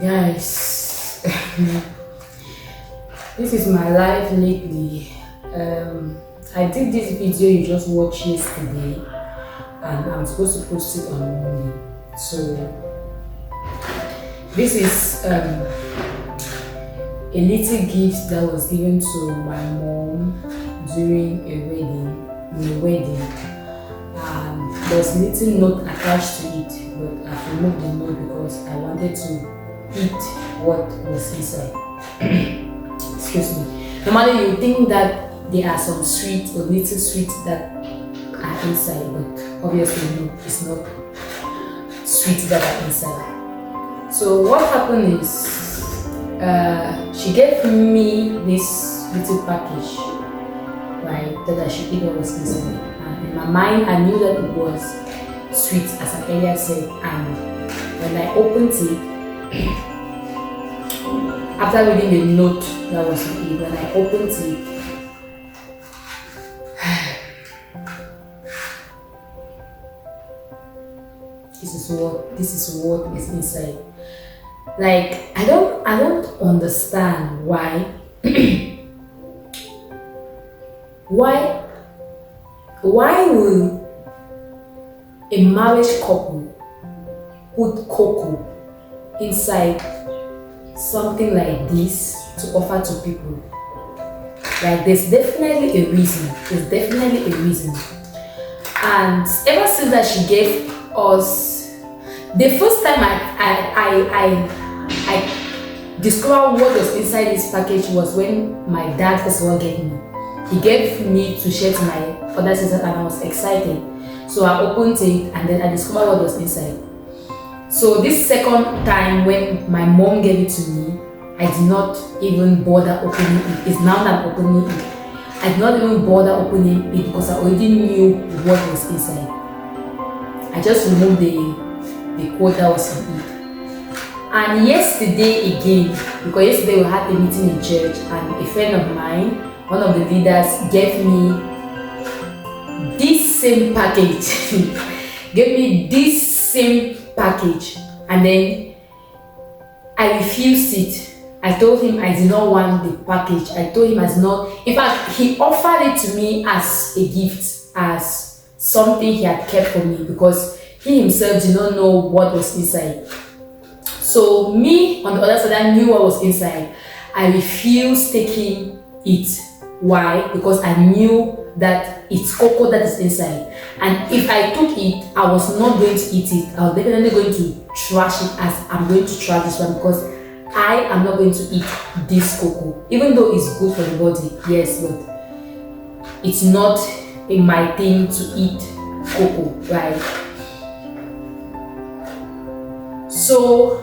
Guys, this is my life lately. I did this video you just watched yesterday, and I'm supposed to post it on Monday. So this is a little gift that was given to my mom during a wedding. There's little note attached to it, but I removed the note because I wanted to eat what was inside. Excuse me. Normally you think that there are some sweet or little sweets that are inside, but obviously no, it's not sweets that are inside. So what happened is she gave me this little package, right, that I should eat what was inside. And in my mind, I knew that it was sweet, as I earlier said. And when I opened it, after reading the note that was on it, when I opened it, this is what is inside. Like I don't understand why why will a marriage couple put cocoa inside something like this to offer to people? Like there's definitely a reason. And ever since that she gave us, the first time I discovered what was inside this package was when my dad first of all gave me. He gave me to share to my other sister, and I was excited. So I opened it and then I discovered what was inside. So this second time when my mom gave it to me, I did not even bother opening it. It's now that I'm opening it. I did not even bother opening it because I already knew what was inside. I just removed the quote that was on it. And yesterday again, because yesterday we had a meeting in church and a friend of mine, one of the leaders, gave me this same package. And then I refused it. I told him I did not want the package. I told him I did not. In fact, he offered it to me as a gift, as something he had kept for me, because he himself did not know what was inside. So me, on the other side, I knew what was inside. I refused taking it. Why? Because I knew that it's cocoa that is inside. And if I took it, I was not going to eat it. I was definitely going to trash it, as I'm going to trash this one, because I am not going to eat this cocoa. Even though it's good for the body, yes, but it's not in my thing to eat cocoa, right? So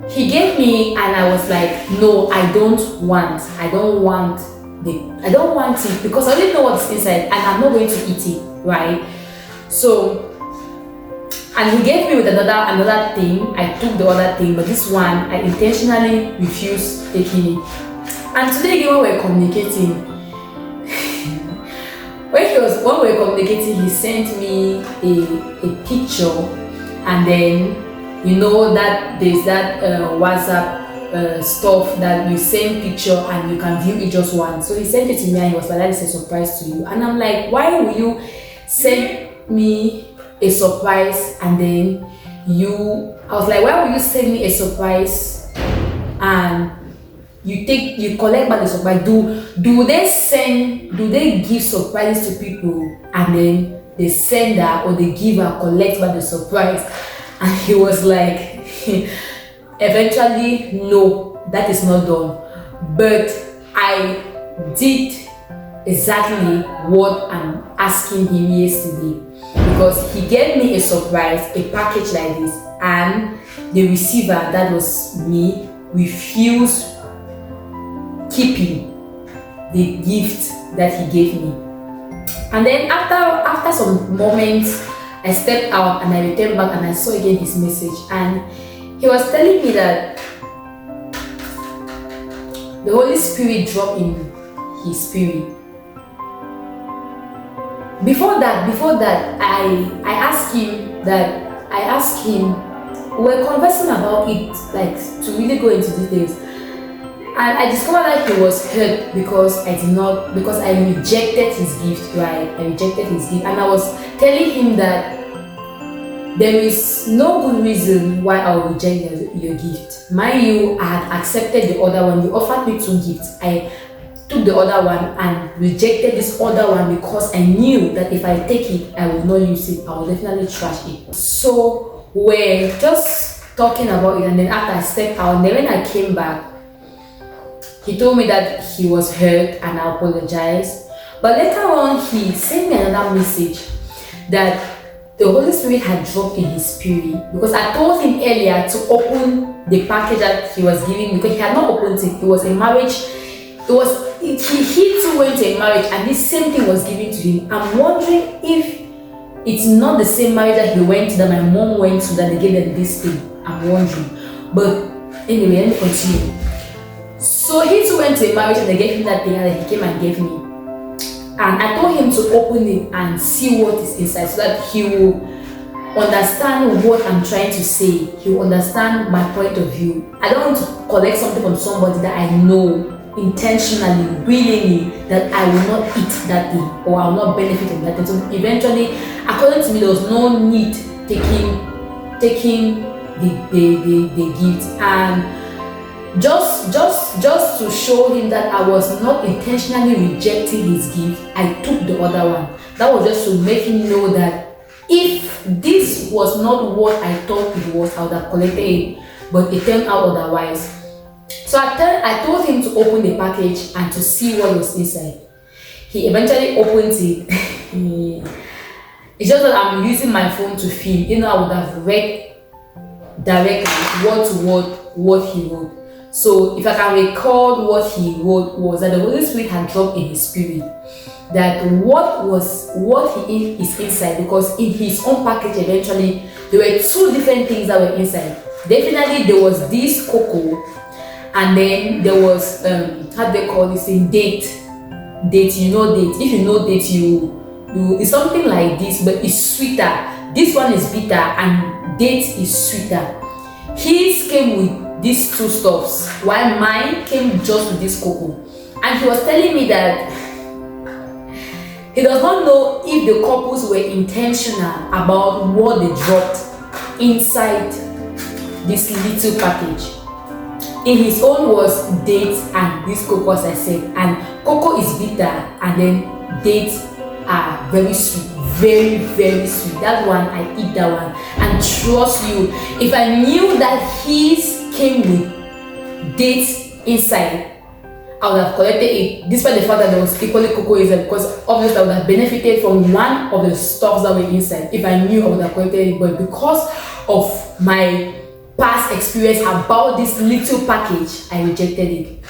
he gave me, and I was like, no, I don't want it, because I didn't know what's inside and I'm not going to eat it, right? So, and he gave me with another thing. I took the other thing, but this one I intentionally refused taking it. And today again, when we were communicating, he sent me a picture, and then you know that there's that WhatsApp stuff that you send picture and you can view it just once. So he sent it to me and he was like, that is a surprise to you. And I'm like, why will you send me a surprise? And then I was like, why will you send me a surprise and you collect back the surprise? Do they give surprises to people and then the sender or the giver collect back the surprise? And he was like, eventually, no, that is not done. But I did exactly what I'm asking him yesterday, because he gave me a surprise, a package like this, and the receiver, that was me, refused keeping the gift that he gave me. And then after some moments, I stepped out and I returned back and I saw again his message, and he was telling me that the Holy Spirit dropped in his spirit. Before that, I asked him we're conversing about it, like to really go into details. And I discovered that he was hurt because I rejected his gift, right? I rejected his gift. And I was telling him that there is no good reason why I will reject your gift. Mind you, I had accepted the other one. You offered me two gifts. I took the other one and rejected this other one because I knew that if I take it, I will not use it. I will definitely trash it. So we're just talking about it, and then after I stepped out, and then when I came back, he told me that he was hurt and I apologized. But later on, he sent me another message that the Holy Spirit had dropped in his spirit, because I told him earlier to open the package that he was giving me, because he had not opened it. It was a marriage. He too went to a marriage, and this same thing was given to him. I'm wondering if it's not the same marriage that he went to, that my mom went to, that they gave them this thing. I'm wondering. But anyway, let me continue. So he too went to a marriage and they gave him that thing, and then he came and gave me. And I told him to open it and see what is inside, so that he will understand what I'm trying to say. He will understand my point of view. I don't want to collect something from somebody that I know intentionally, willingly, that I will not eat that thing or I will not benefit from that thing. So eventually, according to me, there was no need taking the gift. And just to show him that I was not intentionally rejecting his gift, I took the other one. That was just to make him know that if this was not what I thought it was, I would have collected it, but it turned out otherwise. So I told him to open the package and to see what was inside. He eventually opens it. It's just that I'm using my phone to film. I would have read directly word to word what he wrote. So if I can record what he wrote, was that the Holy Spirit had dropped in his spirit that what is inside, because in his own package eventually there were two different things that were inside. Definitely there was this cocoa, and then there was how do they call this thing, date. Date. If you know date, you it's something like this, but it's sweeter. This one is bitter and date is sweeter. His came with these two stuffs, while mine came just with this cocoa. And he was telling me that he does not know if the couples were intentional about what they dropped inside this little package. In his own was dates and this cocoa, as I said, and cocoa is bitter, and then dates are very sweet, very, very sweet. That one, I eat that one. And trust you, if I knew that his came with dates inside, I would have collected it, despite the fact that there was equally cocoa inside, because obviously I would have benefited from one of the stuffs that were inside. If I knew, I would have collected it, but because of my past experience about this little package, I rejected it.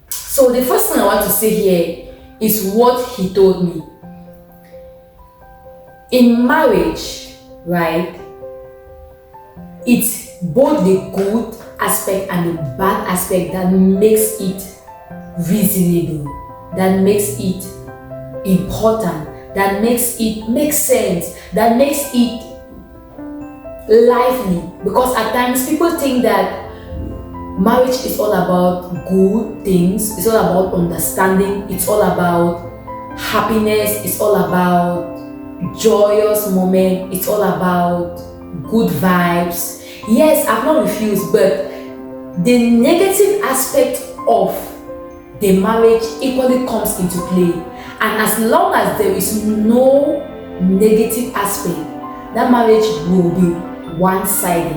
So the first thing I want to say here is what he told me. In marriage, right, it's both the good aspect and the bad aspect that makes it reasonable, that makes it important, that makes it make sense, that makes it lively. Because at times people think that marriage is all about good things, it's all about understanding, it's all about happiness, it's all about joyous moment, it's all about good vibes. Yes, I've not refused, but the negative aspect of the marriage equally comes into play. And as long as there is no negative aspect, that marriage will be one-sided.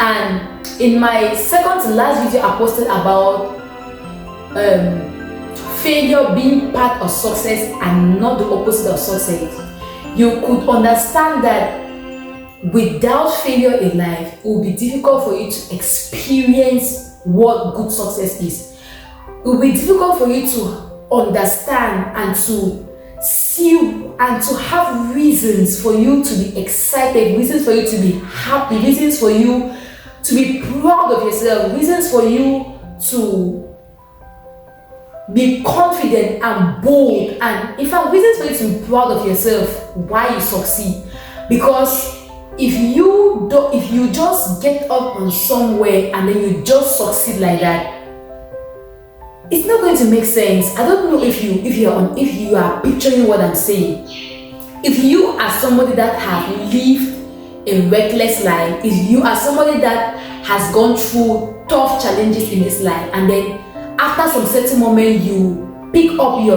And in my second to last video, I posted about failure being part of success and not the opposite of success. You could understand that without failure in life, it will be difficult for you to experience what good success is. It will be difficult for you to understand and to see and to have reasons for you to be excited, reasons for you to be happy, reasons for you to be proud of yourself, reasons for you to be confident and bold, and in fact reasons for you to be proud of yourself, why you succeed. Because if you just get up on somewhere and then you just succeed like that, it's not going to make sense. I don't know if you are picturing what I'm saying. If you are somebody that have lived a reckless life, if you are somebody that has gone through tough challenges in this life, and then after some certain moment you pick up you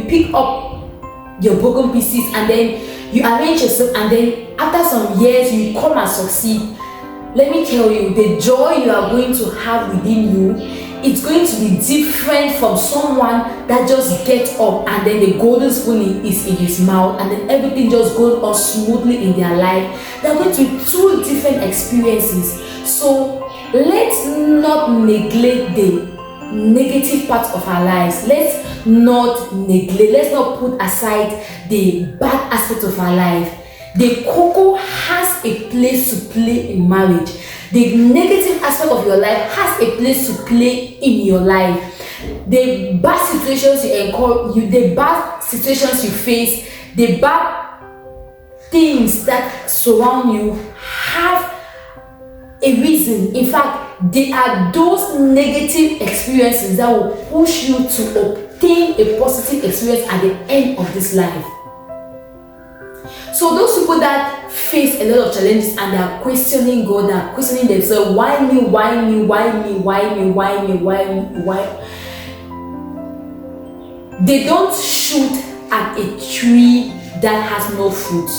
pick up your broken pieces and then you arrange yourself, and then after some years you come and succeed, let me tell you, the joy you are going to have within you, it's going to be different from someone that just gets up and then the golden spoon is in his mouth and then everything just goes on smoothly in their life. They're going to be two different experiences. So let's not neglect the negative parts of our lives. Let's not put aside the bad aspects of our life. The cocoa has a place to play in marriage. The negative aspect of your life has a place to play in your life. The bad situations the bad situations you face, the bad things that surround you have a reason. In fact, they are those negative experiences that will push you to obtain a positive experience at the end of this life. So those people that face a lot of challenges and they are questioning God, they are questioning themselves, why me? They don't shoot at a tree that has no fruit.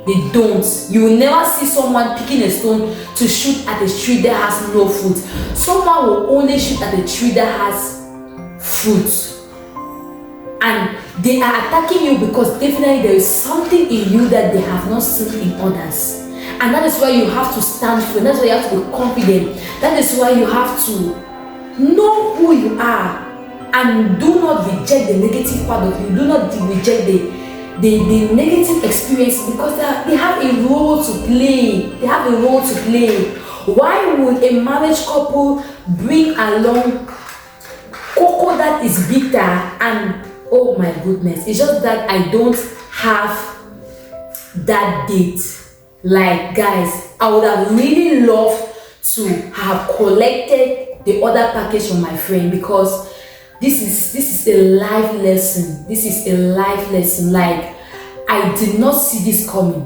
They don't. You will never see someone picking a stone to shoot at a tree that has no fruit. Someone will only shoot at a tree that has fruit. And they are attacking you because definitely there is something in you that they have not seen in others. And that is why you have to stand firm. That's why you have to be confident. That is why you have to know who you are and do not reject the negative part of you. Do not reject the negative experience because they have a role to play. They have a role to play. Why would a marriage couple bring along cocoa that is bitter and oh my goodness, it's just that I don't have that date. Like, guys, I would have really loved to have collected the other package from my friend because this is a life lesson. This is a life lesson. Like, I did not see this coming.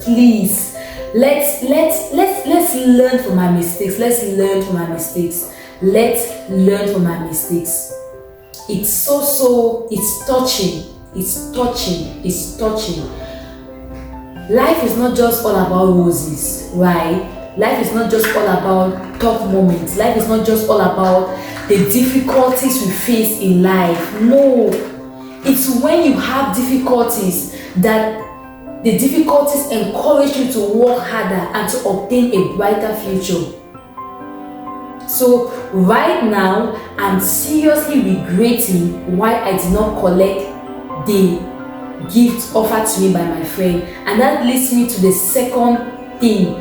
Please, let's learn from my mistakes. Let's learn from my mistakes. It's it's touching. Life is not just all about roses, right? Life is not just all about tough moments. Life is not just all about the difficulties we face in life. No, it's when you have difficulties that the difficulties encourage you to work harder and to obtain a brighter future. So right now, I'm seriously regretting why I did not collect the gift offered to me by my friend. And that leads me to the second thing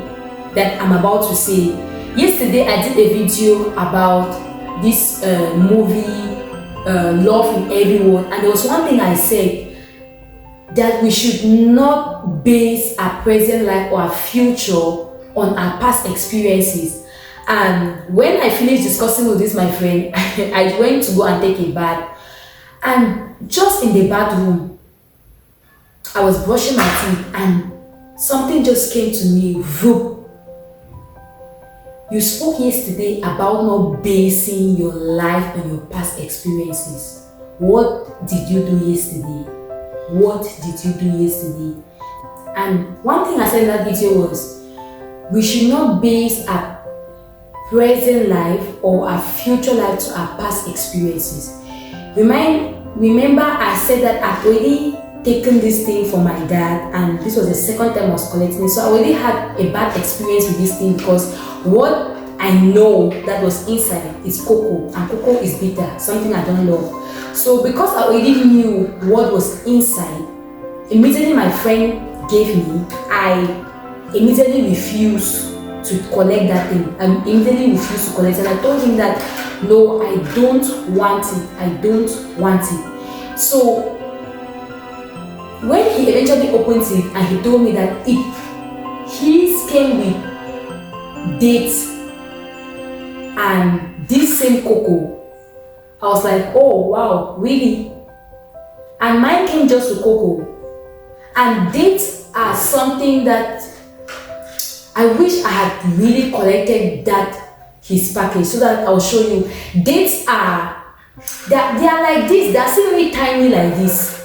that I'm about to say. Yesterday, I did a video about this movie, Love in Everyone. And there was one thing I said, that we should not base our present life or our future on our past experiences. And when I finished discussing with this, my friend, I went to go and take a bath. And just in the bathroom, I was brushing my teeth and something just came to me. Vroom. You spoke yesterday about not basing your life on your past experiences. What did you do yesterday? And one thing I said in that video was, we should not base our present life or our future life to our past experiences. Remember I said that I've already taken this thing from my dad, and this was the second time I was collecting it. So I already had a bad experience with this thing because what I know that was inside is cocoa, and cocoa is bitter, something I don't love. So because I already knew what was inside, immediately my friend gave me, I immediately refused to collect that thing. I immediately refused to collect it. And I told him that no, I don't want it. So when he eventually opens it and he told me that his came with dates and this same cocoa, I was like, oh wow, really? And mine came just with cocoa. And dates are something that I wish I had really collected that his package so that I'll show you. Dates are, they are like this. They're still really tiny like this.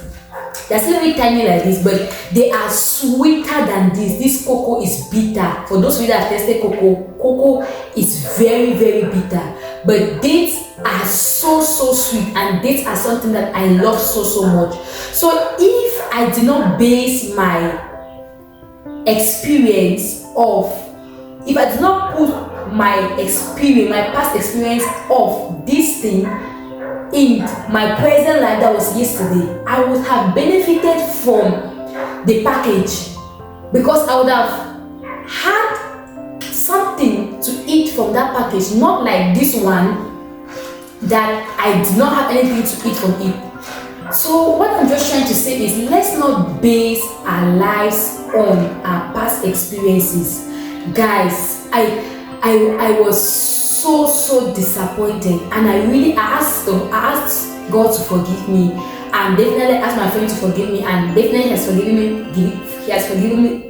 They're still really tiny like this, but they are sweeter than this. This cocoa is bitter. For those of you that have tasted cocoa is very, very bitter. But dates are so sweet, and dates are something that I love so much. So if I did not base my experience of, if I did not put my experience, my past experience of this thing in my present life that was yesterday, I would have benefited from the package, because I would have had something to eat from that package, not like this one that I did not have anything to eat from it. So what I'm just trying to say is, let's not base our lives on our past experiences. Guys, I was so disappointed, and I asked God to forgive me, and definitely asked my friend to forgive me, and definitely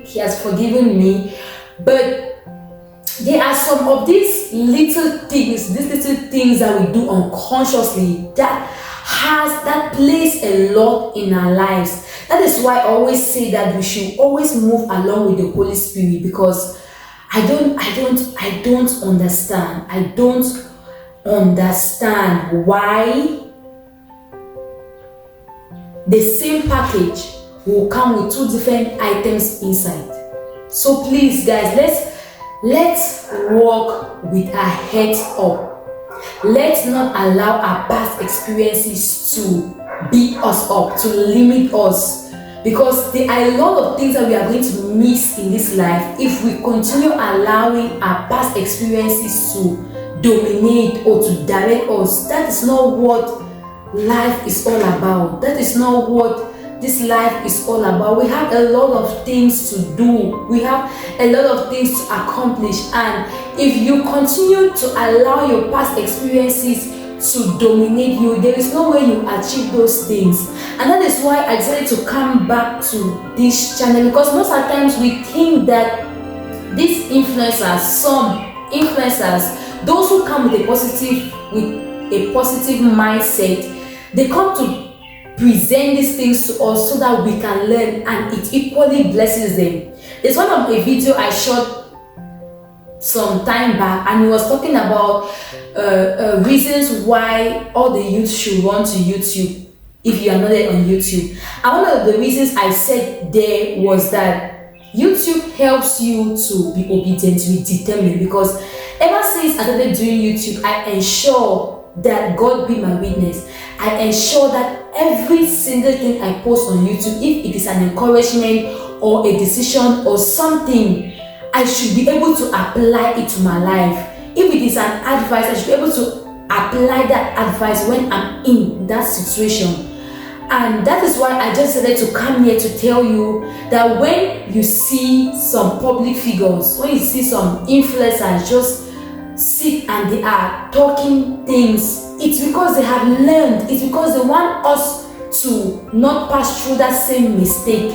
he has forgiven me. But there are some of these little things that we do unconsciously that plays a lot in our lives. That is why I always say that we should always move along with the Holy Spirit, because I don't understand. I don't understand why the same package will come with two different items inside. So please, guys, let's walk with our heads up. Let's not allow our past experiences to beat us up, to limit us, because there are a lot of things that we are going to miss in this life if we continue allowing our past experiences to dominate or to direct us. That is not what life is all about. That is not what this life is all about. We have a lot of things to do. We have a lot of things to accomplish, and if you continue to allow your past experiences to dominate you, there is no way you achieve those things. And that is why I decided to come back to this channel, because most of the times we think that these influencers, some influencers, those who come with a positive mindset, they come to present these things to us so that we can learn, and it equally blesses them. There's one of a video I shot some time back, and he was talking about reasons why all the youth should run to YouTube if you are not there on YouTube. And one of the reasons I said there was that YouTube helps you to be obedient, to be determined, because ever since I started doing YouTube, I ensure that, God be my witness, I ensure that every single thing I post on YouTube, if it is an encouragement or a decision or something, I should be able to apply it to my life. If it is an advice, I should be able to apply that advice when I'm in that situation. And that is why I just decided to come here to tell you that when you see some public figures, when you see some influencers just sit and they are talking things, it's because they have learned. It's because they want us to not pass through that same mistake.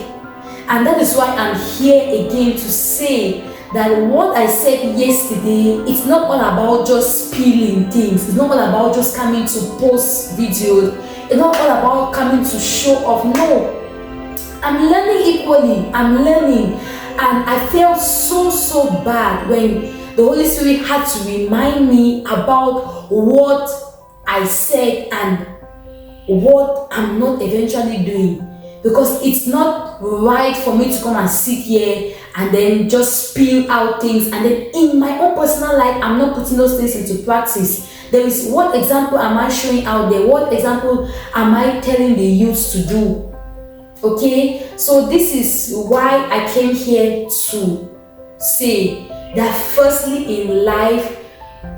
And that is why I'm here again to say that what I said yesterday, it's not all about just spilling things. It's not all about just coming to post videos. It's not all about coming to show off. No, I'm learning equally. I'm learning, and I felt so bad when the Holy Spirit had to remind me about what I said and what I'm not eventually doing, because it's not right for me to come and sit here and then just spill out things, and then in my own personal life I'm not putting those things into practice. There is, what example am I showing out there? What example am I telling the youth to do? Okay, so this is why I came here to say that firstly in life,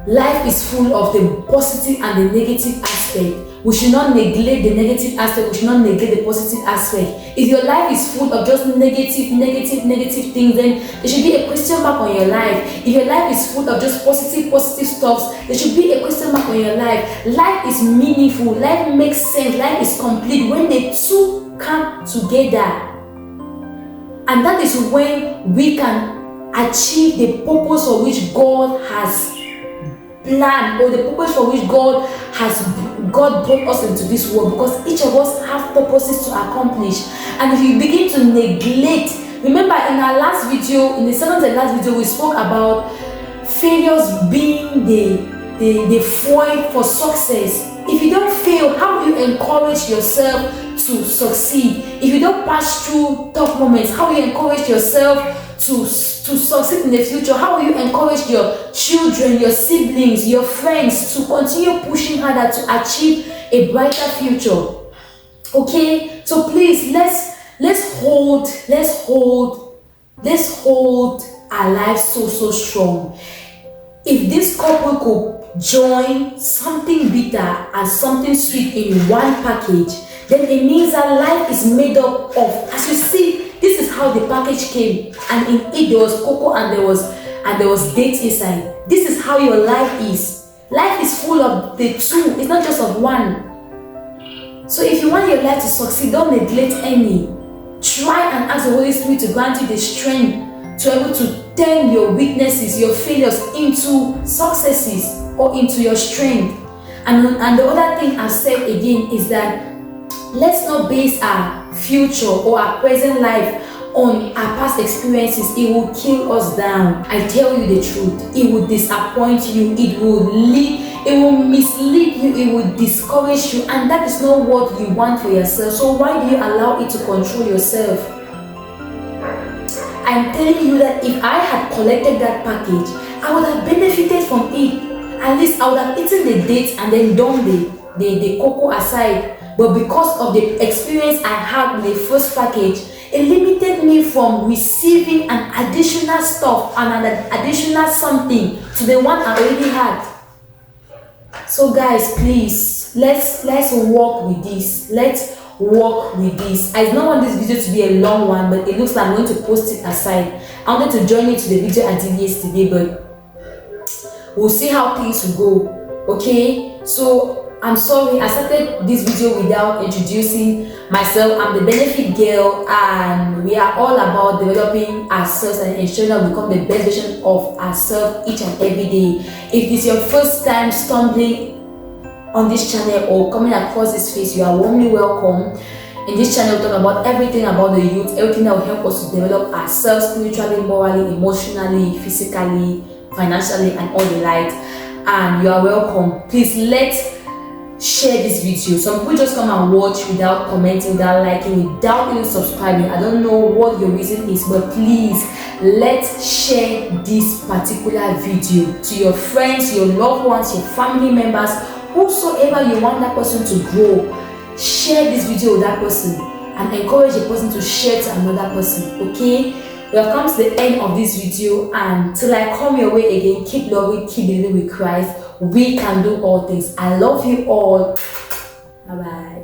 Life is full of the positive and the negative aspect. We should not neglect the negative aspect. We should not neglect the positive aspect. If your life is full of just negative things, then there should be a question mark on your life. If your life is full of just positive stuff, there should be a question mark on your life. Life is meaningful. Life makes sense. Life is complete when the two come together. And that is when we can achieve the purpose for which God has planned, or the purpose for which God brought us into this world, because each of us have purposes to accomplish. And if you begin to neglect, remember in our last video, in the second and last video, we spoke about failures being the foil for success. If you don't fail, how will you encourage yourself to succeed? If you don't pass through tough moments, how will you encourage yourself to succeed in the future? How will you encourage your children, your siblings, your friends to continue pushing harder to achieve a brighter future? Okay, so please let's hold our lives so strong. If this couple could join something bitter and something sweet in one package, then it means that life is made up of, as you see, this is how the package came, and in it there was cocoa and there was dates inside. This is how your life is. Life is full of the two, it's not just of one. So if you want your life to succeed, don't neglect any. Try and ask the Holy Spirit to grant you the strength to be able to turn your weaknesses, your failures into successes or into your strength. And the other thing I've said again is that let's not base our future or our present life on our past experiences. It will kill us down. I tell you the truth. It will disappoint you. It will mislead you. It will discourage you. And that is not what you want for yourself. So why do you allow it to control yourself? I'm telling you that if I had collected that package, I would have benefited from it. At least I would have eaten the dates and then done the cocoa aside. But because of the experience I had with the first package, it limited me from receiving an additional stuff and an additional something to the one I already had. So guys, please, let's work with this. Let's work with this. I don't want this video to be a long one, but it looks like I'm going to post it aside. I wanted to join you to the video I did yesterday, but we'll see how things will go. Okay, so I'm sorry I started this video without introducing myself. I'm the benefit girl, and we are all about developing ourselves and ensuring that we become the best version of ourselves each and every day. If this is your first time stumbling on this channel or coming across this face, you are warmly welcome. In this channel, we talk about everything about the youth, everything that will help us to develop ourselves spiritually, morally, emotionally, physically, financially, and all the light. And you are welcome. Please let's share this video. Some people just come and watch without commenting, without liking, without even subscribing. I don't know what your reason is, but please let's share this particular video to your friends, your loved ones, your family members, whosoever you want that person to grow. Share this video with that person and encourage the person to share to another person. Okay, we have come to the end of this video, and till I come your way again, keep loving, keep believing with Christ. We can do all things. I love you all. Bye bye.